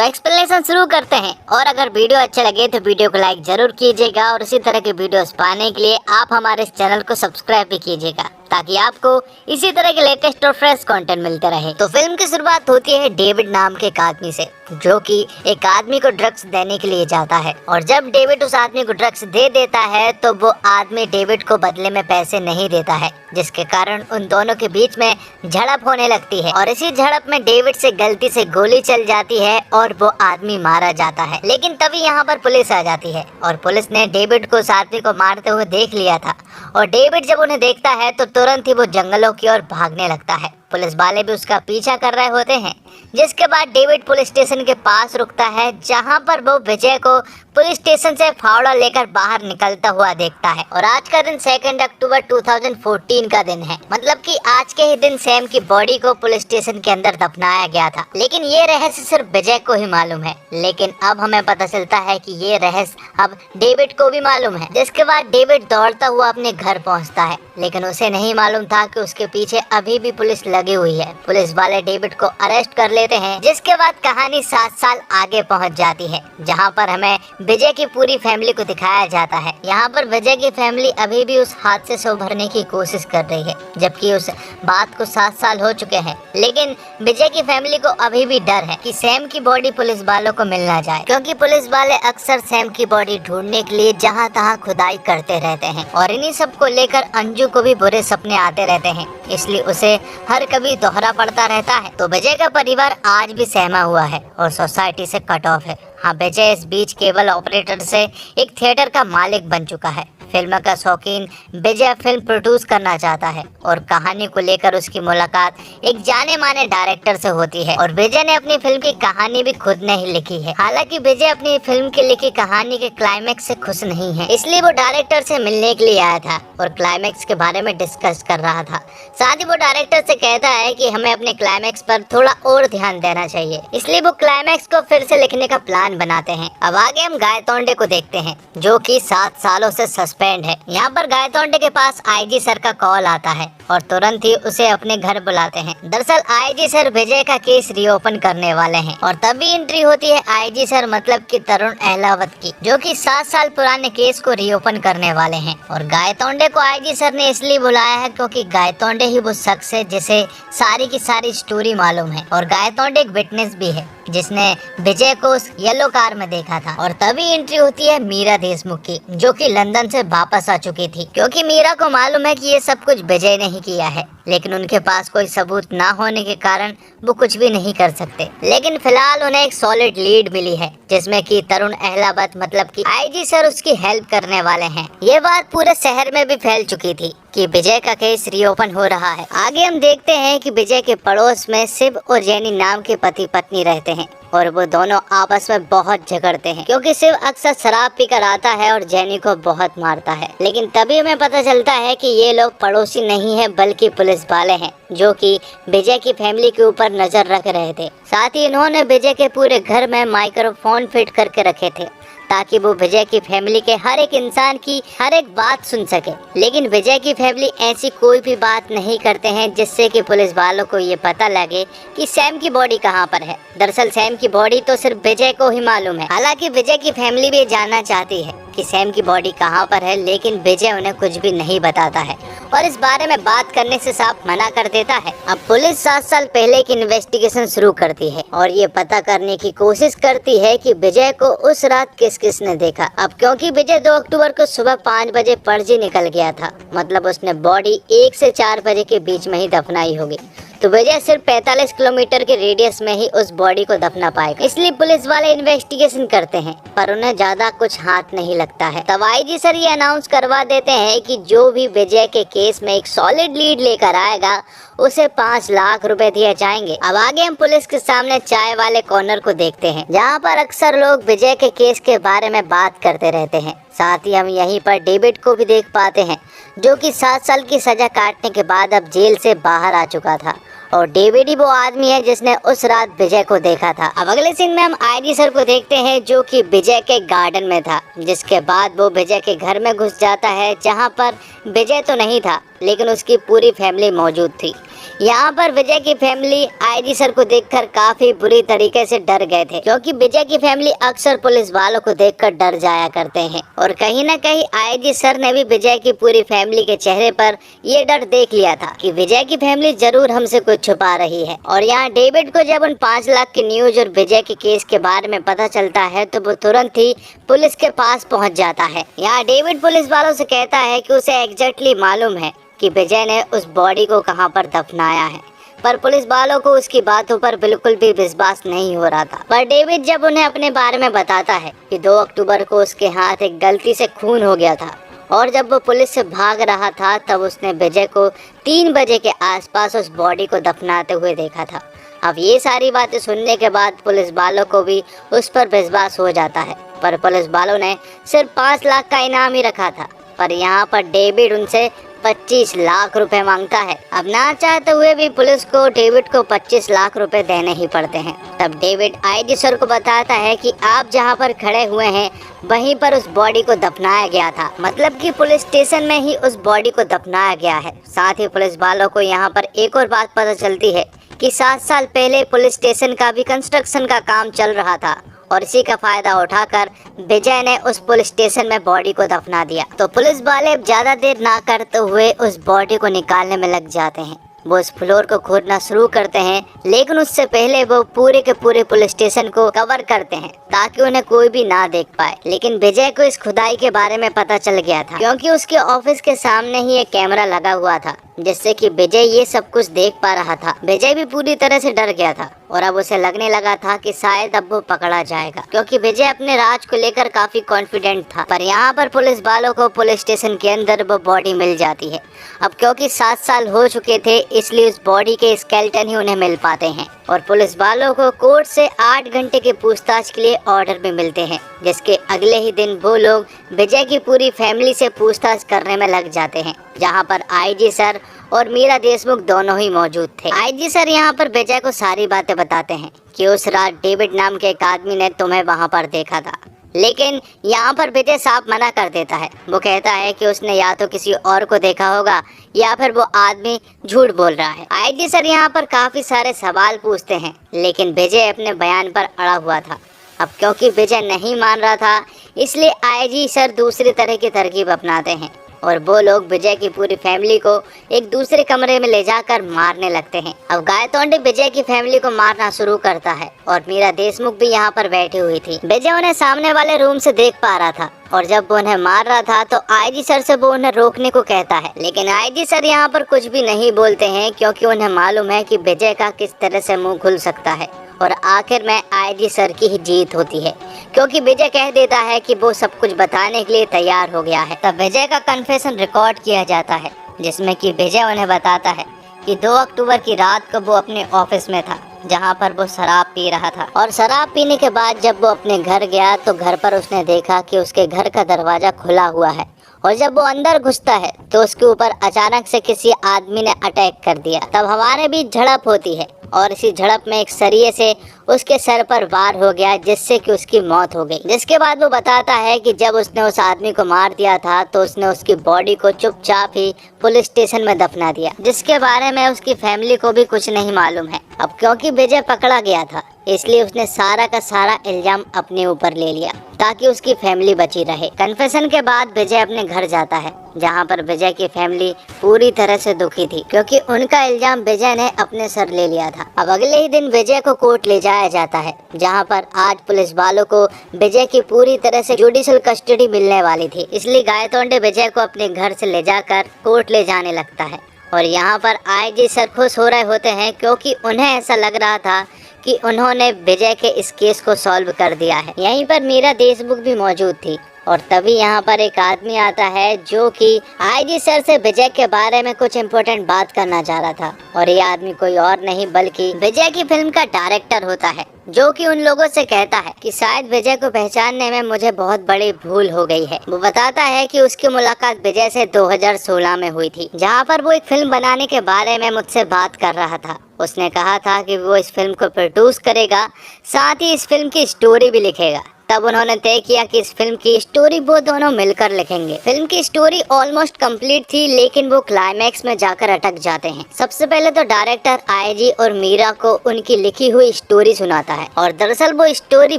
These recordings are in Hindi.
एक्सप्लेनेशन शुरू करते हैं। और अगर वीडियो अच्छा लगे तो वीडियो को लाइक जरूर कीजिएगा और इसी तरह के वीडियोस पाने के लिए आप हमारे इस चैनल को सब्सक्राइब भी कीजिएगा ताकि आपको इसी तरह के लेटेस्ट और फ्रेश कंटेंट मिलते रहे। तो फिल्म की शुरुआत होती है डेविड नाम के एक आदमी से, जो कि एक आदमी को ड्रग्स देने के लिए जाता है। और जब डेविड उस आदमी को ड्रग्स दे देता है तो वो आदमी डेविड को बदले में पैसे नहीं देता है, जिसके कारण उन दोनों के बीच में झड़प होने लगती है। और इसी झड़प में डेविड से गलती से गोली चल जाती है और वो आदमी मारा जाता है। लेकिन तभी यहाँ पर पुलिस आ जाती है और पुलिस ने डेविड को उस आदमी को मारते हुए देख लिया था। और डेविड जब उन्हें देखता है तो तुरंत ही वो जंगलों की ओर भागने लगता है। पुलिस वाले भी उसका पीछा कर रहे होते हैं, जिसके बाद डेविड पुलिस स्टेशन के पास रुकता है, जहां पर वो विजय को पुलिस स्टेशन से फावड़ा लेकर बाहर निकलता हुआ देखता है। और आज का दिन 2 अक्टूबर 2014 का दिन है, मतलब कि आज के ही दिन सैम की बॉडी को पुलिस स्टेशन के अंदर दफनाया गया था। लेकिन ये रहस्य सिर्फ विजय को ही मालूम है। लेकिन अब हमें पता चलता है कि ये रहस्य अब डेविड को भी मालूम है। जिसके बाद डेविड दौड़ता हुआ अपने घर पहुंचता है, लेकिन उसे नहीं मालूम था कि उसके पीछे अभी भी पुलिस लगी हुई है। पुलिस वाले डेविड को अरेस्ट कर लेते हैं, जिसके बाद कहानी 7 साल आगे पहुंच जाती है, जहां पर हमें विजय की पूरी फैमिली को दिखाया जाता है। यहाँ पर विजय की फैमिली अभी भी उस हादसे से उभरने की कोशिश कर रही है, जबकि उस बात को 7 साल हो चुके हैं। लेकिन विजय की फैमिली को अभी भी डर है कि सैम की बॉडी पुलिस वालों को मिल ना जाए, क्योंकि पुलिस वाले अक्सर सैम की बॉडी ढूंढने के लिए जहाँ तहाँ खुदाई करते रहते हैं। और इन्हीं सब को लेकर अंजू को भी बुरे सपने आते रहते हैं, इसलिए उसे हर कभी दोहरा पड़ता रहता है। तो विजय का परिवार आज भी सहमा हुआ है और सोसाइटी से कट ऑफ है। हाँ, विजय इस बीच केबल ऑपरेटर से एक थिएटर का मालिक बन चुका है। फिल्म का शौकीन विजय फिल्म प्रोड्यूस करना चाहता है और कहानी को लेकर उसकी मुलाकात एक जाने माने डायरेक्टर से होती है। और विजय ने अपनी फिल्म की कहानी भी खुद ने ही लिखी है। हालांकि विजय अपनी फिल्म की लिखी कहानी के क्लाइमेक्स से खुश नहीं है, इसलिए वो डायरेक्टर से मिलने के लिए आया था और क्लाइमेक्स के बारे में डिस्कस कर रहा था। साथ ही वो डायरेक्टर से कहता है कि हमें अपने क्लाइमेक्स पर थोड़ा और ध्यान देना चाहिए, इसलिए वो क्लाइमेक्स को फिर से लिखने का प्लान बनाते हैं। अब आगे हम गायतोंडे को देखते हैं, जो कि 7 सालों से सस्पेंड है। यहाँ पर गायतोंडे के पास आईजी सर का कॉल आता है और तुरंत ही उसे अपने घर बुलाते हैं। दरअसल आईजी सर विजय का केस रीओपन करने वाले हैं और तभी एंट्री होती है आईजी सर मतलब कि तरुण अहलावत की, जो कि 7 साल पुराने केस को रीओपन करने वाले हैं। और गायतोंडे को आईजी सर ने इसलिए बुलाया है क्योंकि गायतोंडे ही वो शख्स है जिसे सारी की सारी स्टोरी मालूम है। और गायतोंडे एक विटनेस भी है जिसने विजय को उस येलो कार में देखा था। और तभी एंट्री होती है मीरा देशमुख की, जो कि लंदन से वापस आ चुकी थी, क्योंकि मीरा को मालूम है कि ये सब कुछ विजय ने ही किया है। लेकिन उनके पास कोई सबूत ना होने के कारण वो कुछ भी नहीं कर सकते। लेकिन फिलहाल उन्हें एक सॉलिड लीड मिली है, जिसमें कि तरुण अहलावत मतलब कि आईजी सर उसकी हेल्प करने वाले हैं। ये बात पूरे शहर में भी फैल चुकी थी कि विजय का केस रीओपन हो रहा है। आगे हम देखते हैं कि विजय के पड़ोस में शिव और जैनी नाम के पति पत्नी रहते हैं और वो दोनों आपस में बहुत झगड़ते हैं, क्योंकि शिव अक्सर शराब पीकर आता है और जैनी को बहुत मारता है। लेकिन तभी हमें पता चलता है कि ये लोग पड़ोसी नहीं है बल्कि पुलिस वाले हैं, जो कि विजय की फैमिली के ऊपर नजर रख रहे थे। साथ ही इन्होंने विजय के पूरे घर में माइक्रोफोन फिट करके रखे थे ताकि वो विजय की फैमिली के हर एक इंसान की हर एक बात सुन सके। लेकिन विजय की फैमिली ऐसी कोई भी बात नहीं करते हैं जिससे कि पुलिस वालों को ये पता लगे कि सैम की बॉडी कहाँ पर है। दरअसल सैम की बॉडी तो सिर्फ विजय को ही मालूम है। हालांकि विजय की फैमिली भी जानना चाहती है कि सैम की बॉडी कहाँ पर है, लेकिन विजय उन्हें कुछ भी नहीं बताता है और इस बारे में बात करने से साफ मना कर देता है। अब पुलिस 7 साल पहले की इन्वेस्टिगेशन शुरू करती है और ये पता करने की कोशिश करती है कि विजय को उस रात किसने देखा। अब क्योंकि विजय 2 अक्टूबर को सुबह 5 बजे पणजी निकल गया था, मतलब उसने बॉडी 1 से 4 बजे के बीच में ही दफनाई होगी, तो विजय सिर्फ 45 किलोमीटर के रेडियस में ही उस बॉडी को दफना पाएगा। इसलिए पुलिस वाले इन्वेस्टिगेशन करते हैं, पर उन्हें ज्यादा कुछ हाथ नहीं लगता है। तब आईजी सर ये अनाउंस करवा देते हैं कि जो भी विजय के केस में एक सॉलिड लीड लेकर आएगा उसे 5 लाख रुपए दिए जाएंगे। अब आगे हम पुलिस के सामने चाय वाले कॉर्नर को देखते हैं, जहाँ पर अक्सर लोग विजय के केस के बारे में बात करते रहते हैं। साथ ही हम यहीं पर डेविड को भी देख पाते हैं, जो कि 7 साल की सजा काटने के बाद अब जेल से बाहर आ चुका था। और डेविड ही वो आदमी है जिसने उस रात विजय को देखा था। अब अगले सीन में हम आईजी सर को देखते हैं, जो कि विजय के गार्डन में था, जिसके बाद वो विजय के घर में घुस जाता है, जहां पर विजय तो नहीं था लेकिन उसकी पूरी फैमिली मौजूद थी। यहाँ पर विजय की फैमिली आईजी सर को देखकर काफी बुरी तरीके से डर गए थे, क्योंकि विजय की फैमिली अक्सर पुलिस वालों को देखकर डर जाया करते हैं। और कहीं न कहीं आईजी सर ने भी विजय की पूरी फैमिली के चेहरे पर ये डर देख लिया था कि विजय की फैमिली जरूर हमसे कुछ छुपा रही है। और यहाँ डेविड को जब उन 5 लाख की न्यूज और विजय के केस के बारे में पता चलता है तो वो तुरंत ही पुलिस के पास पहुँच जाता है। यहाँ डेविड पुलिस वालों से कहता है कि उसे एग्जैक्टली मालूम है कि विजय ने उस बॉडी को कहां पर दफनाया है, पर पुलिस वालों को उसकी बातों पर बिल्कुल भी विश्वास नहीं हो रहा था। पर डेविड जब उन्हें अपने बारे में बताता है कि 2 अक्टूबर को उसके हाथ एक गलती से खून हो गया था और जब वो पुलिस से भाग रहा था तब उसने विजय को 3 बजे के आसपास उस बॉडी को दफनाते हुए देखा था। अब ये सारी बातें सुनने के बाद पुलिस वालों को भी उस पर विश्वास हो जाता है, पर पुलिस वालों ने सिर्फ 5 लाख का इनाम ही रखा था। पर यहाँ पर डेविड उनसे 25 लाख रुपए मांगता है। अब ना चाहते हुए भी पुलिस को डेविड को 25 लाख रुपए देने ही पड़ते हैं। तब डेविड आईजी सर को बताता है कि आप जहां पर खड़े हुए हैं वहीं पर उस बॉडी को दफनाया गया था, मतलब कि पुलिस स्टेशन में ही उस बॉडी को दफनाया गया है। साथ ही पुलिस वालों को यहाँ पर एक और बात पता चलती है कि 7 साल पहले पुलिस स्टेशन का भी कंस्ट्रक्शन का काम चल रहा था और इसी का फायदा उठाकर विजय ने उस पुलिस स्टेशन में बॉडी को दफना दिया। तो पुलिस वाले ज्यादा देर ना करते हुए उस बॉडी को निकालने में लग जाते हैं। वो उस फ्लोर को खोदना शुरू करते हैं, लेकिन उससे पहले वो पूरे के पूरे पुलिस स्टेशन को कवर करते हैं ताकि उन्हें कोई भी ना देख पाए। लेकिन विजय को इस खुदाई के बारे में पता चल गया था, क्योंकि उसके ऑफिस के सामने ही एक कैमरा लगा हुआ था जिससे कि विजय ये सब कुछ देख पा रहा था। विजय भी पूरी तरह से डर गया था और अब उसे लगने लगा था कि शायद अब वो पकड़ा जाएगा, क्योंकि विजय अपने राज को लेकर काफी कॉन्फिडेंट था। पर यहाँ पर पुलिस वालों को पुलिस स्टेशन के अंदर वो बॉडी मिल जाती है। अब क्योंकि 7 साल हो चुके थे इसलिए उस बॉडी के स्केलेटन ही उन्हें मिल पाते हैं और पुलिस वालों को कोर्ट से 8 घंटे की पूछताछ के लिए ऑर्डर भी मिलते हैं, जिसके अगले ही दिन वो लोग विजय की पूरी फैमिली से पूछताछ करने में लग जाते हैं, जहां पर आईजी सर और मीरा देशमुख दोनों ही मौजूद थे। आईजी सर यहां पर विजय को सारी बातें बताते हैं कि उस रात डेविड नाम के एक आदमी ने तुम्हें वहां पर देखा था, लेकिन यहाँ पर विजय साफ मना कर देता है। वो कहता है कि उसने या तो किसी और को देखा होगा या फिर वो आदमी झूठ बोल रहा है। आईजी सर यहाँ पर काफी सारे सवाल पूछते हैं, लेकिन विजय अपने बयान पर अड़ा हुआ था। अब क्योंकि विजय नहीं मान रहा था इसलिए आईजी सर दूसरी तरह की तरकीब अपनाते हैं और वो लोग विजय की पूरी फैमिली को एक दूसरे कमरे में ले जाकर मारने लगते हैं। अब गायतोंडे विजय की फैमिली को मारना शुरू करता है और मीरा देशमुख भी यहाँ पर बैठी हुई थी। विजय उन्हें सामने वाले रूम से देख पा रहा था और जब वो उन्हें मार रहा था तो आईजी सर से वो उन्हें रोकने को कहता है, लेकिन आईजी सर यहाँ पर कुछ भी नहीं बोलते हैं, क्योंकि उन्हें मालूम है कि विजय का किस तरह से मुंह खुल सकता है और आखिर में आईजी सर की ही जीत होती है, क्योंकि विजय कह देता है कि वो सब कुछ बताने के लिए तैयार हो गया है। तब विजय का कन्फेशन रिकॉर्ड किया जाता है, जिसमें कि विजय उन्हें बताता है कि 2 अक्टूबर की रात को वो अपने ऑफिस में था, जहां पर वो शराब पी रहा था और शराब पीने के बाद जब वो अपने घर गया तो घर पर उसने देखा कि उसके घर का दरवाजा खुला हुआ है और जब वो अंदर घुसता है तो उसके ऊपर अचानक से किसी आदमी ने अटैक कर दिया। तब हमारे बीच झड़प होती है और इसी झड़प में एक सरिये से उसके सर पर वार हो गया, जिससे कि उसकी मौत हो गई। जिसके बाद वो बताता है कि जब उसने उस आदमी को मार दिया था तो उसने उसकी बॉडी को चुपचाप ही पुलिस स्टेशन में दफना दिया, जिसके बारे में उसकी फैमिली को भी कुछ नहीं मालूम है। अब क्योंकि विजय पकड़ा गया था इसलिए उसने सारा का सारा इल्जाम अपने ऊपर ले लिया ताकि उसकी फैमिली बची रहे। कन्फेशन के बाद विजय अपने घर जाता है, जहां पर विजय की फैमिली पूरी तरह से दुखी थी, क्योंकि उनका इल्जाम विजय ने अपने सर ले लिया था। अब अगले ही दिन विजय को कोर्ट ले जाया जाता है, जहां पर आज पुलिस वालों को विजय की पूरी तरह से जुडिशियल कस्टडी मिलने वाली थी, इसलिए गायतोंडे विजय को अपने घर से ले जाकर कोर्ट ले जाने लगता है। और यहाँ पर आईजी सर खुश हो रहे होते हैं, क्योंकि उन्हें ऐसा लग रहा था कि उन्होंने विजय के इस केस को सॉल्व कर दिया है। यहीं पर मीरा देशमुख भी मौजूद थी और तभी यहाँ पर एक आदमी आता है जो कि आईजी सर से विजय के बारे में कुछ इम्पोर्टेंट बात करना चाह रहा था। और ये आदमी कोई और नहीं बल्कि विजय की फिल्म का डायरेक्टर होता है, जो कि उन लोगों से कहता है कि शायद विजय को पहचानने में मुझे बहुत बड़ी भूल हो गई है। वो बताता है कि उसकी मुलाकात विजय से 2016 में हुई थी, जहाँ पर वो एक फिल्म बनाने के बारे में मुझसे बात कर रहा था। उसने कहा था कि वो इस फिल्म को प्रोड्यूस करेगा, साथ ही इस फिल्म की स्टोरी भी लिखेगा, तब उन्होंने तय किया कि इस फिल्म की स्टोरी वो दोनों मिलकर लिखेंगे। फिल्म की स्टोरी ऑलमोस्ट कंप्लीट थी, लेकिन वो क्लाइमैक्स में जाकर अटक जाते हैं। सबसे पहले तो डायरेक्टर आईजी और मीरा को उनकी लिखी हुई स्टोरी सुनाता है, और दरअसल वो स्टोरी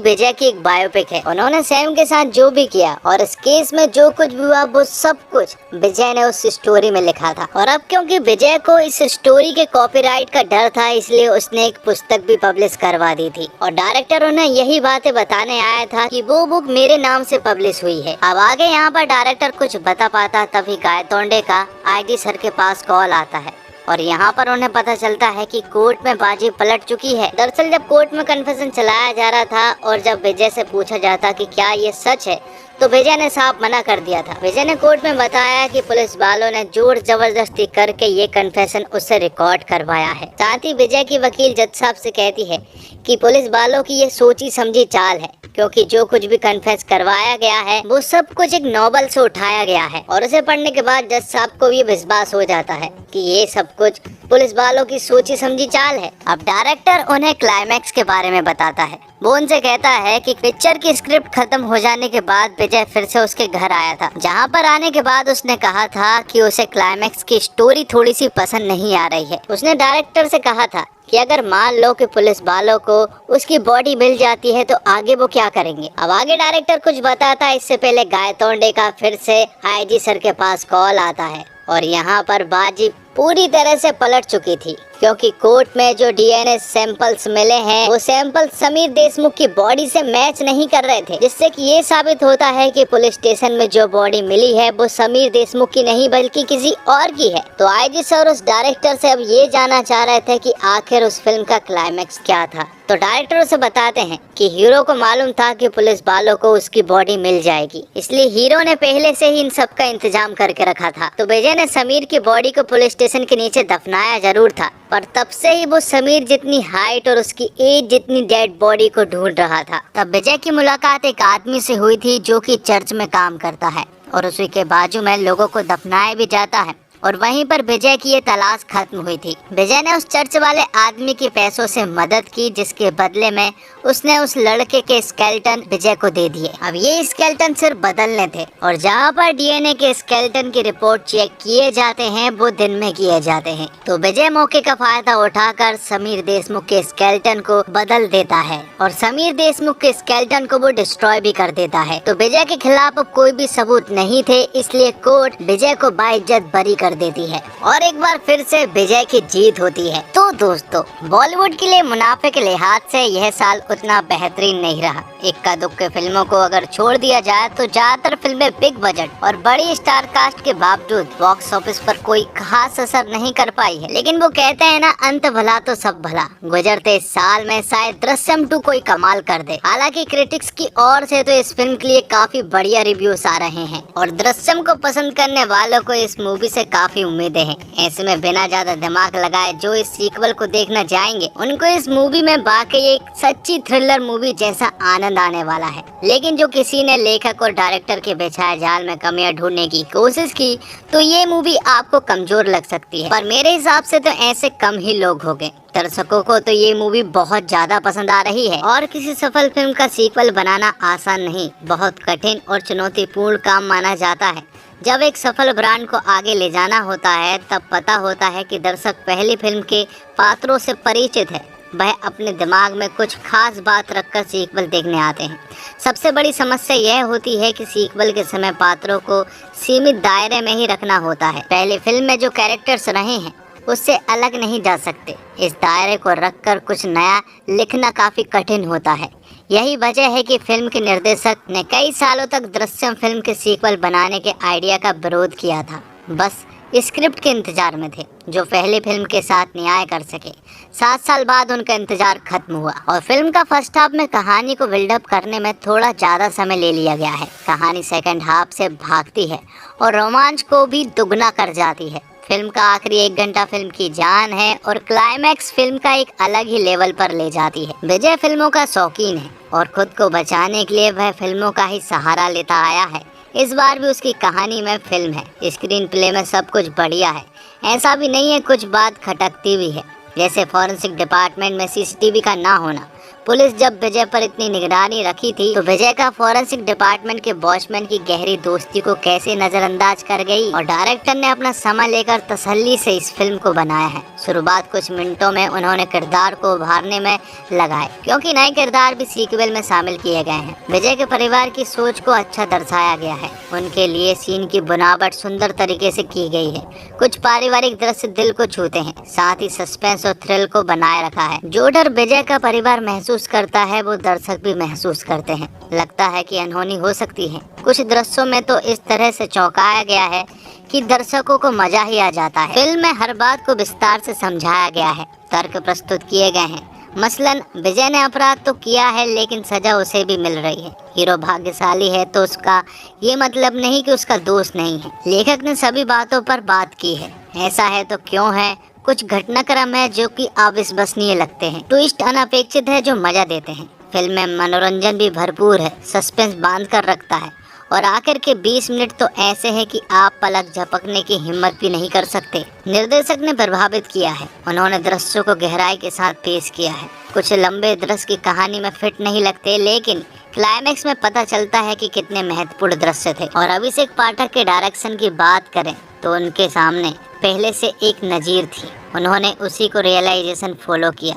विजय की एक बायोपिक है। उन्होंने सैम के साथ जो भी किया और इस केस में जो कुछ भी हुआ वो सब कुछ विजय ने उस स्टोरी में लिखा था। और अब क्योंकि विजय को इस स्टोरी के कॉपीराइट का डर था, इसलिए उसने एक पुस्तक भी पब्लिश करवा दी थी, और डायरेक्टर उन्हें यही बातें बताने आया था कि वो बुक मेरे नाम से पब्लिश हुई है। अब आगे यहाँ पर डायरेक्टर कुछ बता पाता तभी गायतोंडे का आईजी सर के पास कॉल आता है, और यहाँ पर उन्हें पता चलता है कि कोर्ट में बाजी पलट चुकी है। दरअसल जब कोर्ट में कन्फेशन चलाया जा रहा था और जब विजय से पूछा जाता कि क्या ये सच है, तो विजय ने साफ मना कर दिया था। विजय ने कोर्ट में बताया कि पुलिस वालों ने जोर जबरदस्ती करके ये कन्फेशन उससे रिकॉर्ड करवाया है। साथ ही विजय की वकील जज साहब से कहती है कि पुलिस वालों की ये सोची समझी चाल है, क्योंकि जो कुछ भी कन्फेस करवाया गया है वो सब कुछ एक नॉवल से उठाया गया है। और उसे पढ़ने के बाद जज साहब को ये विश्वास हो जाता है कि ये सब कुछ पुलिस वालों की सोची समझी चाल है। अब डायरेक्टर उन्हें क्लाइमैक्स के बारे में बताता है। वो उनसे कहता है कि पिक्चर की स्क्रिप्ट खत्म हो जाने के बाद विजय फिर से उसके घर आया था, जहाँ पर आने के बाद उसने कहा था कि उसे क्लाइमैक्स की स्टोरी थोड़ी सी पसंद नहीं आ रही है। उसने डायरेक्टर से कहा था कि अगर मान लो कि पुलिस वालों को उसकी बॉडी मिल जाती है तो आगे वो क्या करेंगे। अब आगे डायरेक्टर कुछ बताता है, इससे पहले गायतोंडे का फिर से आईजी सर के पास कॉल आता है, और यहाँ पर बाजी पूरी तरह से पलट चुकी थी, क्योंकि कोर्ट में जो डीएनए सैंपल्स मिले हैं वो सैंपल समीर देशमुख की बॉडी से मैच नहीं कर रहे थे, जिससे कि ये साबित होता है कि पुलिस स्टेशन में जो बॉडी मिली है वो समीर देशमुख की नहीं बल्कि किसी और की है। तो आईजी सर उस डायरेक्टर से अब ये जानना चाह रहे थे कि आखिर उस फिल्म का क्लाइमैक्स क्या था। तो डायरेक्टर उसे बताते हैं कि हीरो को मालूम था कि पुलिस वालों को उसकी बॉडी मिल जाएगी, इसलिए हीरो ने पहले से ही इन सब का इंतजाम करके रखा था। तो विजय ने समीर की बॉडी को पुलिस स्टेशन के नीचे दफनाया जरूर था, पर तब से ही वो समीर जितनी हाइट और उसकी एज जितनी डेड बॉडी को ढूंढ रहा था। तब विजय की मुलाकात एक आदमी से हुई थी जो कि चर्च में काम करता है, और उसी के बाजू में लोगों को दफनाया भी जाता है, और वहीं पर विजय की ये तलाश खत्म हुई थी। विजय ने उस चर्च वाले आदमी के पैसों से मदद की, जिसके बदले में उसने उस लड़के के स्केलेटन विजय को दे दिए। अब ये स्केलेटन सिर्फ बदलने थे, और जहाँ पर डीएनए के स्केलेटन की रिपोर्ट चेक किए जाते हैं वो दिन में किए जाते हैं। तो विजय मौके का फायदा उठाकर समीर देशमुख के स्केलेटन को बदल देता है, और समीर देशमुख के स्केलेटन को वो डिस्ट्रॉय भी कर देता है। तो विजय के खिलाफ अब कोई भी सबूत नहीं थे, इसलिए कोर्ट विजय को बाइज्जत बरी कर देती है, और एक बार फिर से विजय की जीत होती है। तो दोस्तों, बॉलीवुड के लिए मुनाफे के लिहाज से यह साल उतना बेहतरीन नहीं रहा। इक्का दुक्के फिल्मों को अगर छोड़ दिया जाए तो ज्यादातर फिल्में बिग बजट और बड़ी स्टार कास्ट के बावजूद बॉक्स ऑफिस पर कोई खास असर नहीं कर पाई है। लेकिन वो कहते हैं ना, अंत भला तो सब भला। गुजरते इस साल में शायद दृश्यम 2 कोई कमाल कर दे। हालांकि क्रिटिक्स की ओर से तो इस फिल्म के लिए काफी बढ़िया रिव्यूज आ रहे हैं, और दृश्यम को पसंद करने वालों को इस मूवी से काफी उम्मीदें हैं। ऐसे में बिना ज्यादा दिमाग लगाए जो इस सीक्वल को देखना चाहेंगे उनको इस मूवी में वाकई एक सच्ची थ्रिलर मूवी जैसा आनंद आने वाला है। लेकिन जो किसी ने लेखक और डायरेक्टर के बिछाए जाल में कमियां ढूंढने की कोशिश की तो ये मूवी आपको कमजोर लग सकती है, पर मेरे हिसाब से तो ऐसे कम ही लोग होंगे। दर्शकों को तो ये मूवी बहुत ज्यादा पसंद आ रही है, और किसी सफल फिल्म का सीक्वल बनाना आसान नहीं, बहुत कठिन और चुनौतीपूर्ण काम माना जाता है। जब एक सफल ब्रांड को आगे ले जाना होता है तब पता होता है कि दर्शक पहली फिल्म के पात्रों से परिचित है, वह अपने दिमाग में कुछ खास बात रखकर सीक्वल देखने आते हैं। सबसे बड़ी समस्या यह होती है कि सीक्वल के समय पात्रों को सीमित दायरे में ही रखना होता है। पहले फिल्म में जो कैरेक्टर्स रहे हैं उससे अलग नहीं जा सकते। इस दायरे को रखकर कुछ नया लिखना काफ़ी कठिन होता है। यही वजह है कि फिल्म के निर्देशक ने कई सालों तक दृश्यम फिल्म के सीक्वल बनाने के आइडिया का विरोध किया था, बस स्क्रिप्ट के इंतजार में थे जो पहली फिल्म के साथ न्याय कर सके। 7 साल बाद उनका इंतजार खत्म हुआ, और फिल्म का फर्स्ट हाफ में कहानी को बिल्डअप करने में थोड़ा ज़्यादा समय ले लिया गया है। कहानी सेकंड हाफ से भागती है और रोमांच को भी दुगना कर जाती है। फिल्म का आखिरी 1 घंटा फिल्म की जान है, और क्लाइमैक्स फिल्म का एक अलग ही लेवल पर ले जाती है। विजय फिल्मों का शौकीन है, और खुद को बचाने के लिए वह फिल्मों का ही सहारा लेता आया है। इस बार भी उसकी कहानी में फिल्म है, स्क्रीन प्ले में सब कुछ बढ़िया है। ऐसा भी नहीं है कुछ बात खटकती भी है, जैसे फॉरेंसिक डिपार्टमेंट में सीसीटीवी का ना होना। पुलिस जब विजय पर इतनी निगरानी रखी थी तो विजय का फॉरेंसिक डिपार्टमेंट के वॉचमैन की गहरी दोस्ती को कैसे नजरअंदाज कर गई। और डायरेक्टर ने अपना समय लेकर तसल्ली से इस फिल्म को बनाया है। शुरुआत कुछ मिनटों में उन्होंने किरदार को उभारने में लगाए, क्योंकि नए किरदार भी सीक्वल में शामिल किए गए हैं। विजय के परिवार की सोच को अच्छा दर्शाया गया है। उनके लिए सीन की बनावट सुंदर तरीके से की गई है। कुछ पारिवारिक दृश्य दिल को छूते हैं, साथ ही सस्पेंस और थ्रिल को बनाए रखा है। जो डर विजय का परिवार महसूस करता है वो दर्शक भी महसूस करते हैं। लगता है कि अनहोनी हो सकती है। कुछ दृश्यों में तो इस तरह से चौंकाया गया है कि दर्शकों को मजा ही आ जाता है। फिल्म में हर बात को विस्तार से समझाया गया है, तर्क प्रस्तुत किए गए हैं। मसलन विजय ने अपराध तो किया है लेकिन सजा उसे भी मिल रही है। हीरो भाग्यशाली है तो उसका ये मतलब नहीं कि उसका दोष नहीं है। लेखक ने सभी बातों पर बात की है। ऐसा है तो क्यों है। कुछ घटनाक्रम है जो कि अविश्वसनीय लगते हैं। ट्विस्ट अनपेक्षित है जो मजा देते हैं। फिल्म में मनोरंजन भी भरपूर है। सस्पेंस बांध कर रखता है और आखिर के 20 मिनट तो ऐसे हैं कि आप पलक झपकने की हिम्मत भी नहीं कर सकते। निर्देशक ने प्रभावित किया है। उन्होंने दृश्यों को गहराई के साथ पेश किया है। कुछ लंबे दृश्य की कहानी में फिट नहीं लगते, लेकिन क्लाइमेक्स में पता चलता है कि कितने महत्वपूर्ण दृश्य थे। और अभिषेक पाठक के डायरेक्शन की बात करें तो उनके सामने पहले से एक नज़ीर थी। उन्होंने उसी को रियलाइजेशन फॉलो किया,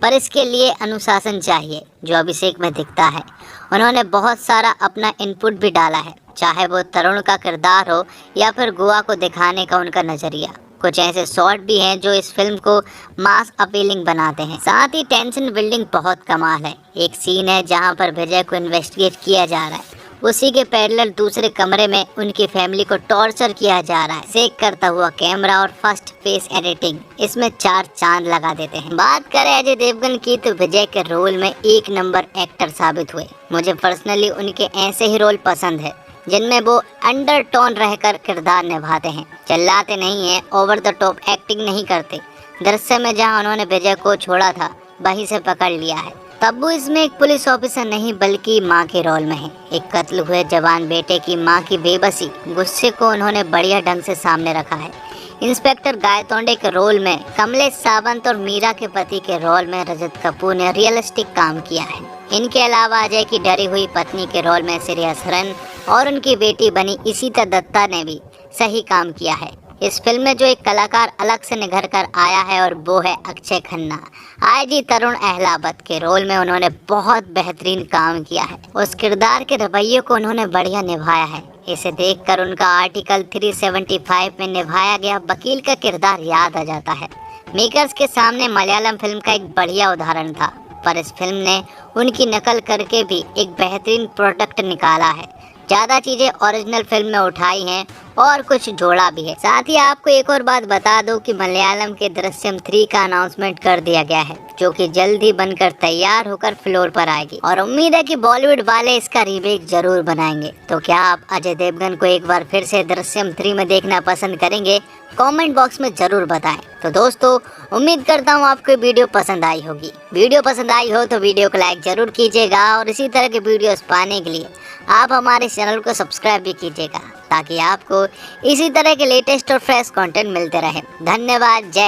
पर इसके लिए अनुशासन चाहिए जो अभिषेक में दिखता है। उन्होंने बहुत सारा अपना इनपुट भी डाला है, चाहे वो तरुण का किरदार हो या फिर गोवा को दिखाने का उनका नज़रिया। कुछ ऐसे शॉट भी हैं जो इस फिल्म को मास अपीलिंग बनाते हैं। साथ ही टेंशन बिल्डिंग बहुत कमाल है। एक सीन है जहां पर विजय को इन्वेस्टिगेट किया जा रहा है, उसी के पैरेलल दूसरे कमरे में उनकी फैमिली को टॉर्चर किया जा रहा है। चेक करता हुआ कैमरा और फर्स्ट फेस एडिटिंग इसमें 4 चांद लगा देते हैं। बात करें अजय देवगन की तो विजय के रोल में एक नंबर एक्टर साबित हुए। मुझे पर्सनली उनके ऐसे ही रोल पसंद है जिनमें वो अंडरटोन रहकर किरदार निभाते हैं। चिल्लाते नहीं हैं, ओवर द टॉप एक्टिंग नहीं करते। दृश्य में जहां उन्होंने विजय को छोड़ा था वहीं से पकड़ लिया है। तब्बू इसमें एक पुलिस ऑफिसर नहीं बल्कि माँ के रोल में है। एक कत्ल हुए जवान बेटे की माँ की बेबसी, गुस्से को उन्होंने बढ़िया ढंग से सामने रखा है। इंस्पेक्टर गायतोंडे के रोल में कमलेश सावंत और मीरा के पति के रोल में रजत कपूर ने रियलिस्टिक काम किया है। इनके अलावा अजय की डरी हुई पत्नी के रोल में श्रेया सरन और उनकी बेटी बनी इशिता दत्ता ने भी सही काम किया है। इस फिल्म में जो एक कलाकार अलग से निखर कर आया है और वो है अक्षय खन्ना। आईजी तरुण अहलावत के रोल में उन्होंने बहुत बेहतरीन काम किया है। उस किरदार के रवैये को उन्होंने बढ़िया निभाया है। इसे देखकर उनका आर्टिकल 375 में निभाया गया वकील का किरदार याद आ जाता है। मेकर्स के सामने मलयालम फिल्म का एक बढ़िया उदाहरण था, पर इस फिल्म ने उनकी नकल करके भी एक बेहतरीन प्रोडक्ट निकाला है। ज़्यादा चीज़ें ओरिजिनल फिल्म में उठाई हैं और कुछ जोड़ा भी है। साथ ही आपको एक और बात बता दूं कि मलयालम के दृश्यम 3 का अनाउंसमेंट कर दिया गया है, जो कि जल्द ही बनकर तैयार होकर फ्लोर पर आएगी और उम्मीद है कि बॉलीवुड वाले इसका रीमेक जरूर बनाएंगे। तो क्या आप अजय देवगन को एक बार फिर से दृश्यम 3 में देखना पसंद करेंगे? कमेंट बॉक्स में जरूर बताएं। तो दोस्तों, उम्मीद करता हूँ आपको वीडियो पसंद आई होगी। वीडियो पसंद आई हो तो वीडियो को लाइक जरूर कीजिएगा और इसी तरह के वीडियोस पाने के लिए आप हमारे चैनल को सब्सक्राइब भी कीजिएगा, ताकि आपको इसी तरह के लेटेस्ट और फ्रेश कंटेंट मिलते रहे। धन्यवाद। जय